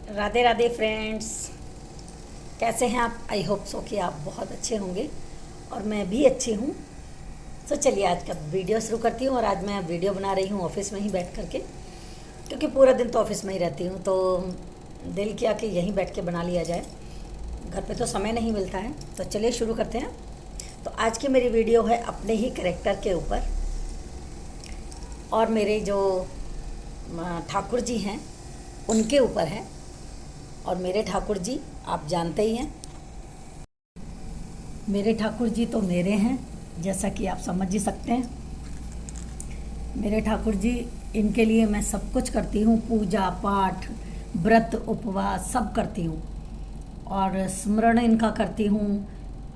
Radhe Radhe friends, कैसे हैं आप? आई होप सो कि आप बहुत अच्छे होंगे और मैं भी अच्छी हूँ। तो चलिए आज का वीडियो शुरू करती हूँ। और आज मैं वीडियो बना रही हूँ ऑफिस में ही बैठ करके, क्योंकि पूरा दिन तो ऑफिस में ही रहती हूँ, तो दिल किया कि यहीं बैठ के बना लिया जाए। घर पे तो समय नहीं मिलता है। तो चलिए शुरू करते हैं। तो आज की मेरी वीडियो है अपने ही कैरेक्टर के ऊपर, और मेरे जो ठाकुर जी हैं उनके ऊपर है। और मेरे ठाकुर जी आप जानते ही हैं, मेरे ठाकुर जी तो मेरे हैं, जैसा कि आप समझ ही सकते हैं। मेरे ठाकुर जी, इनके लिए मैं सब कुछ करती हूँ, पूजा पाठ व्रत उपवास सब करती हूँ, और स्मरण इनका करती हूँ।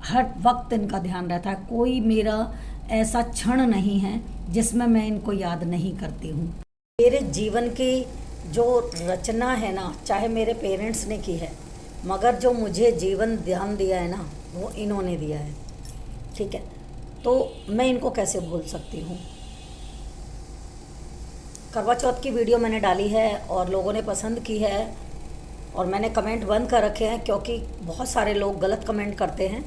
हर वक्त इनका ध्यान रहता है। कोई मेरा ऐसा क्षण नहीं है जिसमें मैं इनको याद नहीं करती हूँ। मेरे जीवन की जो रचना है ना, चाहे मेरे पेरेंट्स ने की है, मगर जो मुझे जीवन ध्यान दिया है ना, वो इन्होंने दिया है। ठीक है, तो मैं इनको कैसे भूल सकती हूँ। करवा चौथ की वीडियो मैंने डाली है और लोगों ने पसंद की है, और मैंने कमेंट बंद कर रखे हैं, क्योंकि बहुत सारे लोग गलत कमेंट करते हैं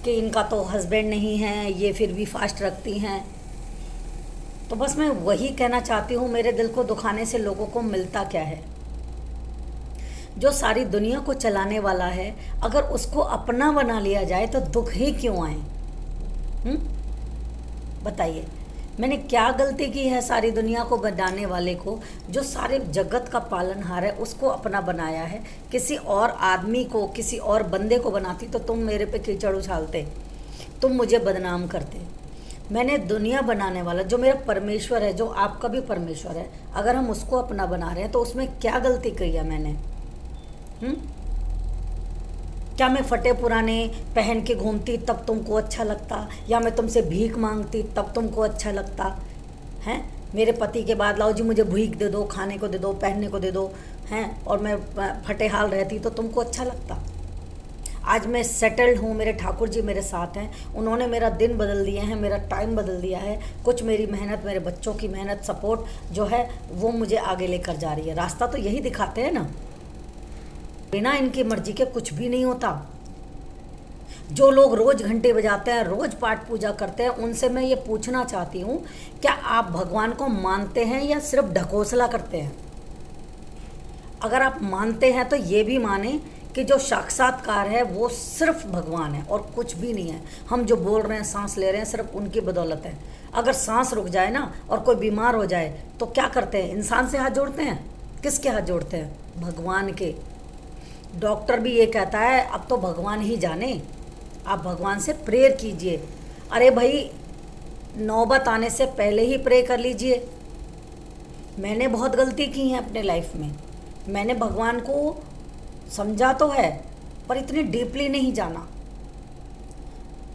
कि इनका तो हस्बैंड नहीं है, ये फिर भी फास्ट रखती हैं। तो बस मैं वही कहना चाहती हूँ, मेरे दिल को दुखाने से लोगों को मिलता क्या है? जो सारी दुनिया को चलाने वाला है, अगर उसको अपना बना लिया जाए तो दुख ही क्यों आए? बताइए, मैंने क्या गलती की है सारी दुनिया को बनाने वाले को, जो सारे जगत का पालनहार है, उसको अपना बनाया है। किसी और आदमी को, किसी और बंदे को बनाती तो तुम मेरे पे कीचड़ उछालते, तुम मुझे बदनाम करते। मैंने दुनिया बनाने वाला जो मेरा परमेश्वर है, जो आपका भी परमेश्वर है, अगर हम उसको अपना बना रहे हैं तो उसमें क्या गलती की है मैंने? क्या मैं फटे पुराने पहन के घूमती तब तुमको अच्छा लगता, या मैं तुमसे भीख मांगती तब तुमको अच्छा लगता हैं? मेरे पति के बाद लाओ जी मुझे भीख दे दो, खाने को दे दो, पहनने को दे दो हैं, और मैं फटे हाल रहती तो तुमको अच्छा लगता? आज मैं सेटल्ड हूँ, मेरे ठाकुर जी मेरे साथ हैं, उन्होंने मेरा दिन बदल दिया है, मेरा टाइम बदल दिया है। कुछ मेरी मेहनत, मेरे बच्चों की मेहनत, सपोर्ट जो है वो मुझे आगे लेकर जा रही है। रास्ता तो यही दिखाते हैं ना। बिना इनकी मर्जी के कुछ भी नहीं होता। जो लोग रोज घंटे बजाते हैं, रोज पाठ पूजा करते हैं, उनसे मैं ये पूछना चाहती हूँ, क्या आप भगवान को मानते हैं या सिर्फ ढकोसला करते हैं? अगर आप मानते हैं तो ये भी माने कि जो साक्षात्कार है वो सिर्फ भगवान है और कुछ भी नहीं है। हम जो बोल रहे हैं, सांस ले रहे हैं, सिर्फ उनकी बदौलत है। अगर सांस रुक जाए ना और कोई बीमार हो जाए तो क्या करते हैं? इंसान से हाथ जोड़ते हैं। किसके हाथ जोड़ते हैं? भगवान के। डॉक्टर भी ये कहता है अब तो भगवान ही जाने, आप भगवान से प्रेयर कीजिए। अरे भाई, नौबत आने से पहले ही प्रे कर लीजिए। मैंने बहुत गलती की है अपने लाइफ में। मैंने भगवान को समझा तो है, पर इतनी डीपली नहीं जाना।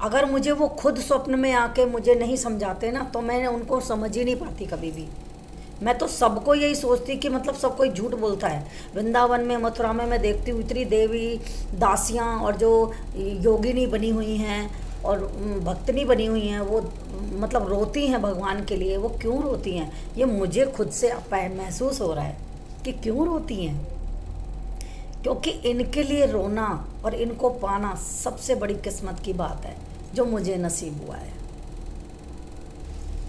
अगर मुझे वो खुद स्वप्न में आके मुझे नहीं समझाते ना, तो मैं उनको समझ ही नहीं पाती कभी भी। मैं तो सबको यही सोचती कि मतलब सब कोई झूठ बोलता है। वृंदावन में, मथुरा में मैं देखती हूँ इतनी देवी दासियाँ और जो योगिनी बनी हुई हैं और भक्तनी बनी हुई हैं, वो मतलब रोती हैं भगवान के लिए। वो क्यों रोती हैं, ये मुझे खुद से महसूस हो रहा है कि क्यों रोती हैं। क्योंकि इनके लिए रोना और इनको पाना सबसे बड़ी किस्मत की बात है, जो मुझे नसीब हुआ है।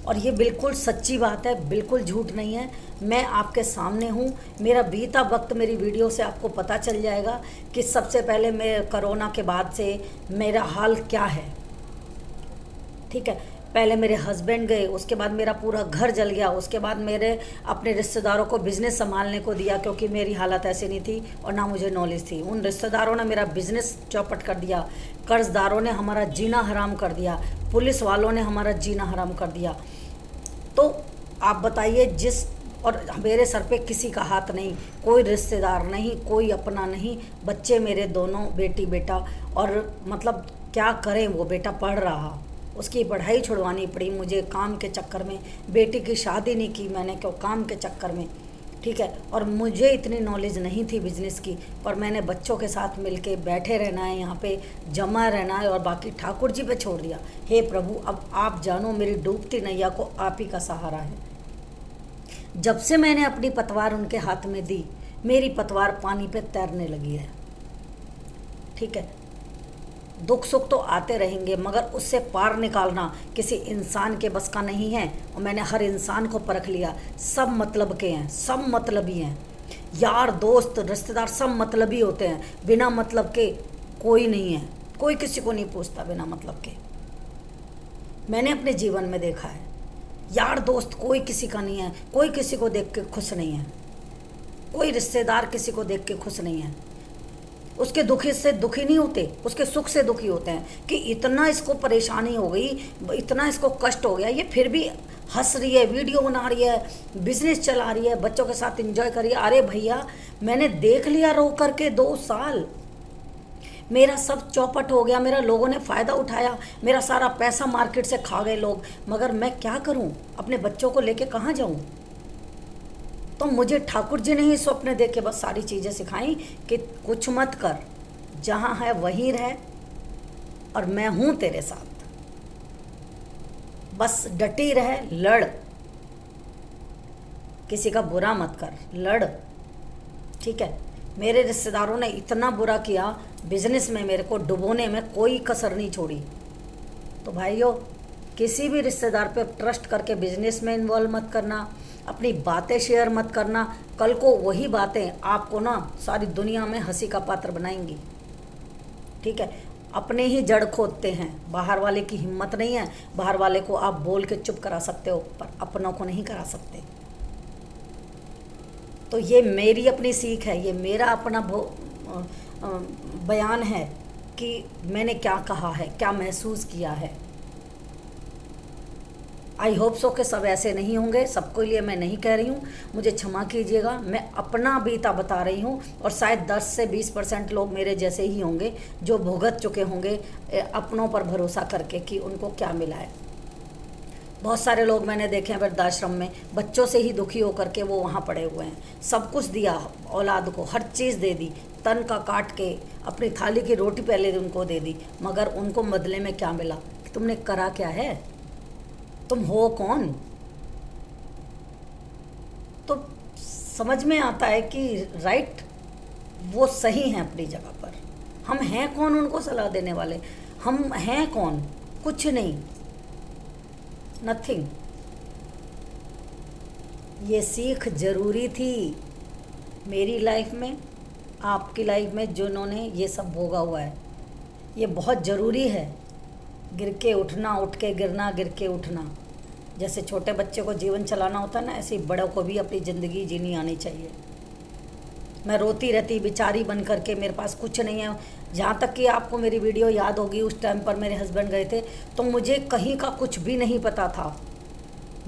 और ये बिल्कुल सच्ची बात है, बिल्कुल झूठ नहीं है। मैं आपके सामने हूँ। मेरा बीता वक्त मेरी वीडियो से आपको पता चल जाएगा कि सबसे पहले मैं कोरोना के बाद से मेरा हाल क्या है। ठीक है, पहले मेरे हस्बैंड गए, उसके बाद मेरा पूरा घर जल गया, उसके बाद मेरे अपने रिश्तेदारों को बिज़नेस संभालने को दिया, क्योंकि मेरी हालत ऐसी नहीं थी और ना मुझे नॉलेज थी। उन रिश्तेदारों ने मेरा बिज़नेस चौपट कर दिया, कर्जदारों ने हमारा जीना हराम कर दिया, पुलिस वालों ने हमारा जीना हराम कर दिया। तो आप बताइए, और मेरे सर पे किसी का हाथ नहीं, कोई रिश्तेदार नहीं, कोई अपना नहीं, बच्चे मेरे दोनों, बेटी बेटा। और मतलब क्या करें, वो बेटा पढ़ रहा, उसकी पढ़ाई छुड़वानी पड़ी मुझे काम के चक्कर में। बेटी की शादी नहीं की मैंने, क्यों? काम के चक्कर में। ठीक है, और मुझे इतनी नॉलेज नहीं थी बिज़नेस की, पर मैंने बच्चों के साथ मिलके बैठे रहना है, यहाँ पे जमा रहना है, और बाकी ठाकुर जी पे छोड़ दिया। हे प्रभु, अब आप जानो मेरी डूबती नैया को आप ही का सहारा है। जब से मैंने अपनी पतवार उनके हाथ में दी, मेरी पतवार पानी पे तैरने लगी है। ठीक है, दुख सुख तो आते रहेंगे, मगर उससे पार निकालना किसी इंसान के बस का नहीं है। और मैंने हर इंसान को परख लिया, सब मतलब के हैं, सब मतलबी हैं। यार दोस्त रिश्तेदार सब मतलबी होते हैं, बिना मतलब के कोई नहीं है। कोई किसी को नहीं पूछता बिना मतलब के। मैंने अपने जीवन में देखा है, यार दोस्त कोई किसी का नहीं है, कोई किसी को देख के खुश नहीं है, कोई रिश्तेदार किसी को देख के खुश नहीं है। उसके दुखी से दुखी नहीं होते, उसके सुख से दुखी होते हैं कि इतना इसको परेशानी हो गई, इतना इसको कष्ट हो गया, ये फिर भी हंस रही है, वीडियो बना रही है, बिजनेस चला रही है, बच्चों के साथ एंजॉय कर रही है। अरे भैया, मैंने देख लिया रो करके 2 साल, मेरा सब चौपट हो गया, मेरा लोगों ने फ़ायदा उठाया, मेरा सारा पैसा मार्केट से खा गए लोग, मगर मैं क्या करूं? अपने बच्चों को लेके कहाँ जाऊं? तो मुझे ठाकुर जी ने ही स्वप्न दे के बस सारी चीज़ें सिखाई कि कुछ मत कर, जहाँ है वहीं रह, और मैं हूँ तेरे साथ, बस डटी रहे, लड़, किसी का बुरा मत कर, लड़। ठीक है, मेरे रिश्तेदारों ने इतना बुरा किया, बिजनेस में मेरे को डुबोने में कोई कसर नहीं छोड़ी। तो भाइयों, किसी भी रिश्तेदार पे ट्रस्ट करके बिजनेस में इन्वॉल्व मत करना, अपनी बातें शेयर मत करना। कल को वही बातें आपको ना सारी दुनिया में हंसी का पात्र बनाएंगी। ठीक है, अपने ही जड़ खोदते हैं, बाहर वाले की हिम्मत नहीं है। बाहर वाले को आप बोल के चुप करा सकते हो, पर अपनों को नहीं करा सकते। तो ये मेरी अपनी सीख है, ये मेरा अपना बयान है कि मैंने क्या कहा है, क्या महसूस किया है। आई होप सो कि सब ऐसे नहीं होंगे, सबके लिए मैं नहीं कह रही हूँ, मुझे क्षमा कीजिएगा। मैं अपना बीता बता रही हूँ, और शायद 10 से 20% लोग मेरे जैसे ही होंगे जो भुगत चुके होंगे अपनों पर भरोसा करके कि उनको क्या मिला है। बहुत सारे लोग मैंने देखे हैं वृद्धाश्रम में, बच्चों से ही दुखी होकर के वो वहाँ पड़े हुए हैं। सब कुछ दिया औलाद को, हर चीज़ दे दी, तन का काट के अपनी थाली की रोटी पहले उनको दे दी, मगर उनको बदले में क्या मिला? तुमने करा क्या है? तुम हो कौन? तो समझ में आता है कि राइट, वो सही हैं अपनी जगह पर। हम हैं कौन उनको सलाह देने वाले? हम हैं कौन? कुछ नहीं, नथिंग। ये सीख ज़रूरी थी मेरी लाइफ में, आपकी लाइफ में, जिन्होंने ये सब भोगा हुआ है। ये बहुत ज़रूरी है, गिर के उठना, उठ के गिरना, गिर के उठना। जैसे छोटे बच्चे को जीवन चलाना होता है ना, ऐसे ही बड़ों को भी अपनी ज़िंदगी जीनी आनी चाहिए। मैं रोती रहती बेचारी बन करके, मेरे पास कुछ नहीं है। जहाँ तक कि आपको मेरी वीडियो याद होगी, उस टाइम पर मेरे हस्बैंड गए थे तो मुझे कहीं का कुछ भी नहीं पता था।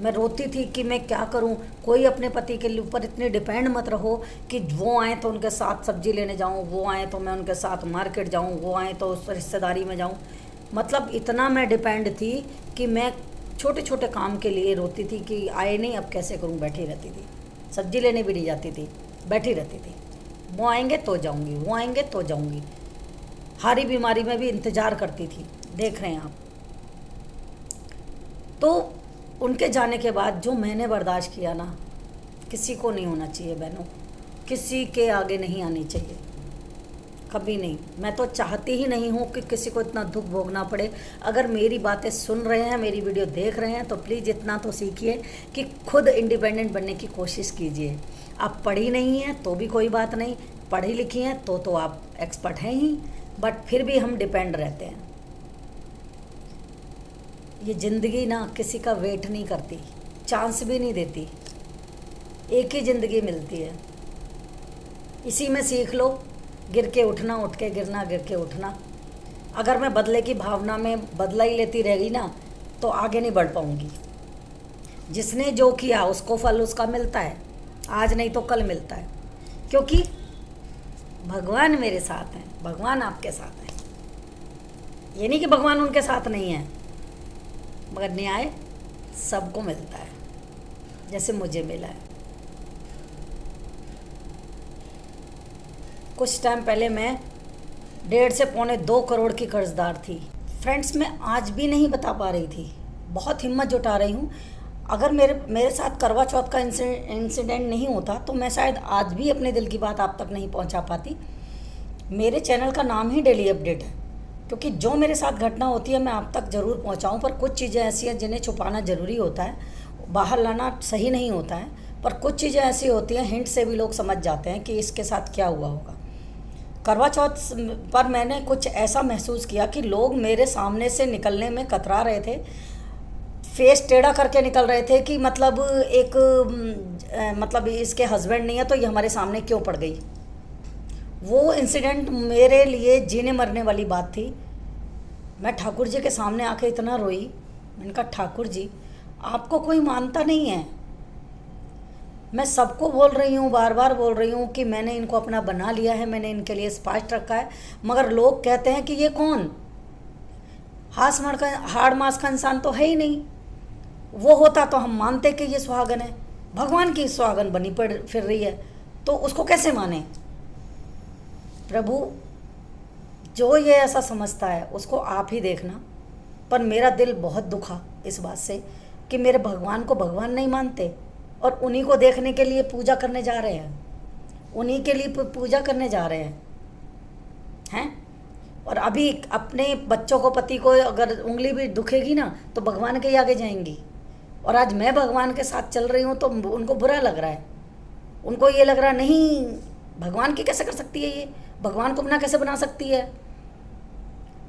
मैं रोती थी कि मैं क्या करूं। कोई अपने पति के ऊपर इतने डिपेंड मत रहो कि वो आएँ तो उनके साथ सब्जी लेने जाऊं, वो आएँ तो मैं उनके साथ मार्केट जाऊं, वो आएँ तो उस रिश्तेदारी में जाऊं। मतलब इतना मैं डिपेंड थी कि मैं छोटे छोटे काम के लिए रोती थी कि आए नहीं, अब कैसे करूं। बैठी रहती थी, सब्जी लेने भी नहीं जाती थी, बैठी रहती थी। वो आएंगे तो जाऊंगी, वो आएंगे तो जाऊंगी। हारी बीमारी में भी इंतज़ार करती थी, देख रहे हैं आप। तो उनके जाने के बाद जो मैंने बर्दाश्त किया ना, किसी को नहीं होना चाहिए बहनों, किसी के आगे नहीं आनी चाहिए, कभी नहीं। मैं तो चाहती ही नहीं हूँ कि किसी को इतना दुख भोगना पड़े। अगर मेरी बातें सुन रहे हैं, मेरी वीडियो देख रहे हैं, तो प्लीज़ इतना तो सीखिए कि खुद इंडिपेंडेंट बनने की कोशिश कीजिए। आप पढ़ी नहीं हैं तो भी कोई बात नहीं, पढ़ी लिखी हैं तो आप एक्सपर्ट हैं ही, बट फिर भी हम डिपेंड रहते हैं। ये ज़िंदगी ना किसी का वेट नहीं करती, चांस भी नहीं देती, एक ही ज़िंदगी मिलती है। इसी में सीख लो, गिर के उठना, उठ के गिरना, गिर के उठना। अगर मैं बदले की भावना में बदला ही लेती रह गई ना, तो आगे नहीं बढ़ पाऊँगी। जिसने जो किया उसको फल उसका मिलता है, आज नहीं तो कल मिलता है, क्योंकि भगवान मेरे साथ हैं, भगवान आपके साथ हैं। ये नहीं कि भगवान उनके साथ नहीं है, मगर न्याय सबको मिलता है, जैसे मुझे मिला है। कुछ टाइम पहले मैं 1.5 से पौने 2 करोड़ की कर्जदार थी। फ्रेंड्स, मैं आज भी नहीं बता पा रही थी, बहुत हिम्मत जुटा रही हूँ। अगर मेरे साथ करवा चौथ का इंसिडेंट नहीं होता तो मैं शायद आज भी अपने दिल की बात आप तक नहीं पहुंचा पाती। मेरे चैनल का नाम ही डेली अपडेट है, क्योंकि जो मेरे साथ घटना होती है मैं आप तक ज़रूर पहुंचाऊं, पर कुछ चीज़ें ऐसी हैं जिन्हें छुपाना ज़रूरी होता है, बाहर लाना सही नहीं होता है। पर कुछ चीज़ें ऐसी होती हैं हिंट से भी लोग समझ जाते हैं कि इसके साथ क्या हुआ होगा। करवा चौथ पर मैंने कुछ ऐसा महसूस किया कि लोग मेरे सामने से निकलने में कतरा रहे थे, फेस टेढ़ा करके निकल रहे थे कि मतलब मतलब इसके हस्बैंड नहीं है तो ये हमारे सामने क्यों पड़ गई। वो इंसिडेंट मेरे लिए जीने मरने वाली बात थी। मैं ठाकुर जी के सामने आके इतना रोई, मैंने कहा ठाकुर जी आपको कोई मानता नहीं है। मैं सबको बोल रही हूँ, बार बार बोल रही हूँ कि मैंने इनको अपना बना लिया है, मैंने इनके लिए स्पष्ट रखा है, मगर लोग कहते हैं कि ये कौन, हाड़ मास का इंसान तो है ही नहीं। वो होता तो हम मानते कि ये सुहागन है, भगवान की सुहागन बनी पड़ फिर रही है तो उसको कैसे माने। प्रभु जो ये ऐसा समझता है उसको आप ही देखना। पर मेरा दिल बहुत दुखा इस बात से कि मेरे भगवान को भगवान नहीं मानते और उन्हीं को देखने के लिए पूजा करने जा रहे हैं, उन्हीं के लिए पूजा करने जा रहे हैं। और अभी अपने बच्चों को, पति को अगर उंगली भी दुखेगी ना तो भगवान के ही आगे जाएंगी। और आज मैं भगवान के साथ चल रही हूँ तो उनको बुरा लग रहा है, उनको ये लग रहा है नहीं भगवान की कैसे कर सकती है, ये भगवान को अपना कैसे बना सकती है,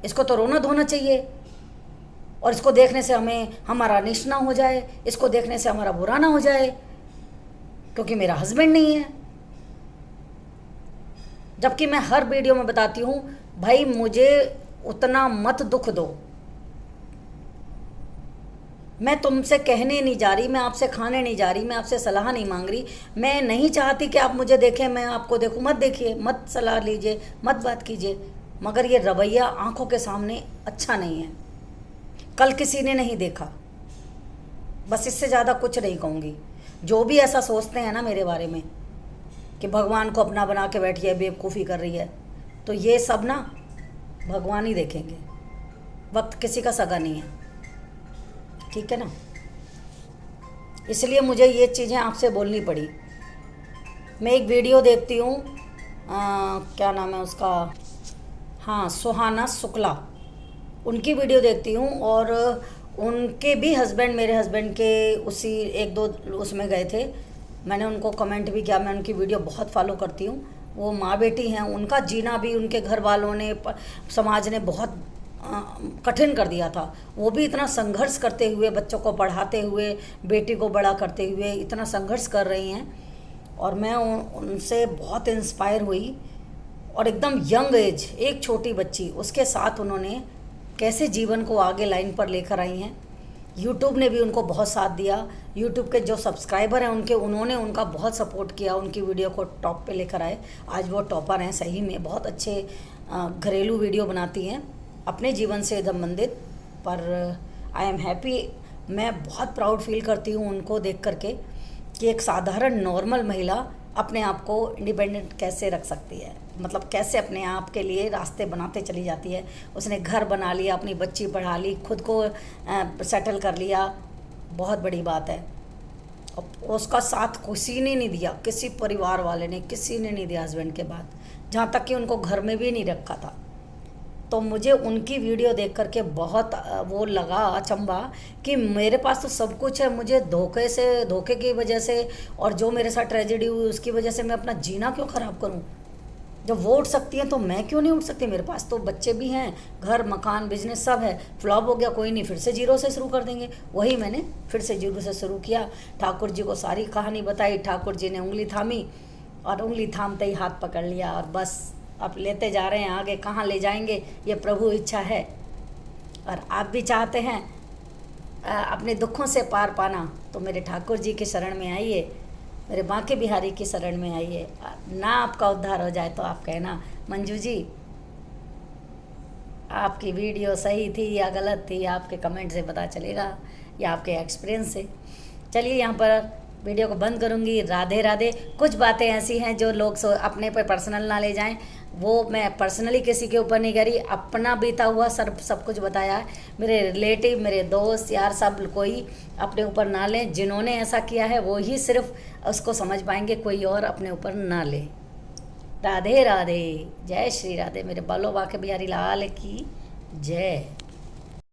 इसको तो रोना धोना चाहिए और इसको देखने से हमें हमारा निश ना हो जाए, इसको देखने से हमारा बुरा ना हो जाए क्योंकि मेरा हस्बैंड नहीं है। जबकि मैं हर वीडियो में बताती हूँ भाई मुझे उतना मत दुख दो, मैं तुमसे कहने नहीं जा रही, मैं आपसे खाने नहीं जा रही, मैं आपसे सलाह नहीं मांग रही, मैं नहीं चाहती कि आप मुझे देखें मैं आपको देखूं, मत देखिए, मत सलाह लीजिए, मत बात कीजिए, मगर ये रवैया आंखों के सामने अच्छा नहीं है। कल किसी ने नहीं देखा, बस इससे ज़्यादा कुछ नहीं कहूँगी। जो भी ऐसा सोचते हैं ना मेरे बारे में कि भगवान को अपना बना के बैठी है, बेवकूफ़ी कर रही है, तो ये सब ना भगवान ही देखेंगे, वक्त किसी का सगा नहीं है, ठीक है ना। इसलिए मुझे ये चीज़ें आपसे बोलनी पड़ी। मैं एक वीडियो देखती हूँ, क्या नाम है उसका, हाँ सुहाना शुक्ला, उनकी वीडियो देखती हूँ और उनके भी हस्बैंड मेरे हस्बैंड के उसी एक दो उसमें गए थे। मैंने उनको कमेंट भी किया, मैं उनकी वीडियो बहुत फॉलो करती हूँ। वो माँ बेटी हैं, उनका जीना भी उनके घर वालों ने, समाज ने बहुत कठिन कर दिया था। वो भी इतना संघर्ष करते हुए, बच्चों को पढ़ाते हुए, बेटी को बड़ा करते हुए इतना संघर्ष कर रही हैं और मैं उनसे बहुत इंस्पायर हुई। और एकदम यंग एज, एक छोटी बच्ची, उसके साथ उन्होंने कैसे जीवन को आगे लाइन पर लेकर आई हैं। यूट्यूब ने भी उनको बहुत साथ दिया, यूट्यूब के जो सब्सक्राइबर हैं उन्होंने उनका बहुत सपोर्ट किया, उनकी वीडियो को टॉप पे लेकर आए। आज वो टॉपर हैं, सही में बहुत अच्छे घरेलू वीडियो बनाती हैं अपने जीवन से संबंधित। पर आई एम हैप्पी, मैं बहुत प्राउड फील करती हूँ उनको देख करके कि एक साधारण नॉर्मल महिला अपने आप को इंडिपेंडेंट कैसे रख सकती है, मतलब कैसे अपने आप के लिए रास्ते बनाते चली जाती है। उसने घर बना लिया, अपनी बच्ची पढ़ा ली, खुद को सेटल कर लिया, बहुत बड़ी बात है। और उसका साथ किसी ने नहीं दिया, किसी परिवार वाले ने, किसी ने नहीं दिया हस्बैंड के बाद, जहाँ तक कि उनको घर में भी नहीं रखा था। तो मुझे उनकी वीडियो देख करके बहुत वो लगा अचंभा कि मेरे पास तो सब कुछ है, मुझे धोखे की वजह से और जो मेरे साथ ट्रेजेडी हुई उसकी वजह से मैं अपना जीना क्यों ख़राब करूं। जब वो उठ सकती हैं तो मैं क्यों नहीं उठ सकती। मेरे पास तो बच्चे भी हैं, घर मकान बिजनेस सब है। फ्लॉप हो गया कोई नहीं, फिर से जीरो से शुरू कर देंगे। वही मैंने फिर से जीरो से शुरू किया, ठाकुर जी को सारी कहानी बताई, ठाकुर जी ने उंगली थामी और उंगली थामते ही हाथ पकड़ लिया और बस अब लेते जा रहे हैं आगे। कहाँ ले जाएंगे ये प्रभु इच्छा है। और आप भी चाहते हैं अपने दुखों से पार पाना तो मेरे ठाकुर जी की शरण में आइए, मेरे बांके बिहारी की शरण में आइए। ना आपका उद्धार हो जाए तो आप कहना मंजू जी आपकी वीडियो सही थी या गलत थी, आपके कमेंट से पता चलेगा या आपके एक्सपीरियंस से। चलिए यहाँ पर वीडियो को बंद करूँगी। राधे राधे। कुछ बातें ऐसी हैं जो लोग अपने पर पर्सनल ना ले जाएं, वो मैं पर्सनली किसी के ऊपर नहीं कह रही, अपना बीता हुआ सब कुछ बताया है। मेरे रिलेटिव, मेरे दोस्त यार, सब कोई अपने ऊपर ना लें। जिन्होंने ऐसा किया है वो ही सिर्फ उसको समझ पाएंगे, कोई और अपने ऊपर ना ले। राधे राधे, जय श्री राधे। मेरे बालो बाके बिहारी लाल की जय।